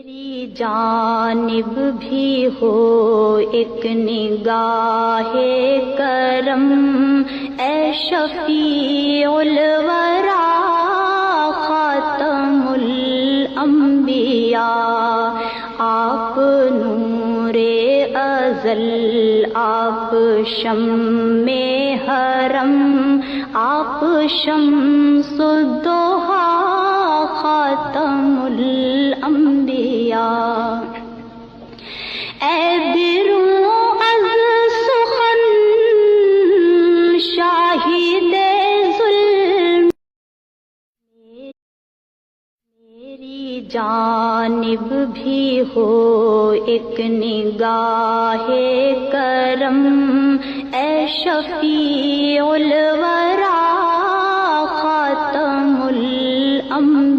میری جانب بھی ہو ایک نگاہ کرم، اے شفیع الورا خاتم الانبیاء، آپ نور ازل، آپ شمع حرم، آپ شمس الضحیٰ خاتم الانبیاء، اے بروں از سخن شاہد ظلم، میری جانب بھی ہو ایک نگاہ کرم، اے شفیع الورا خاتم الانبیاء۔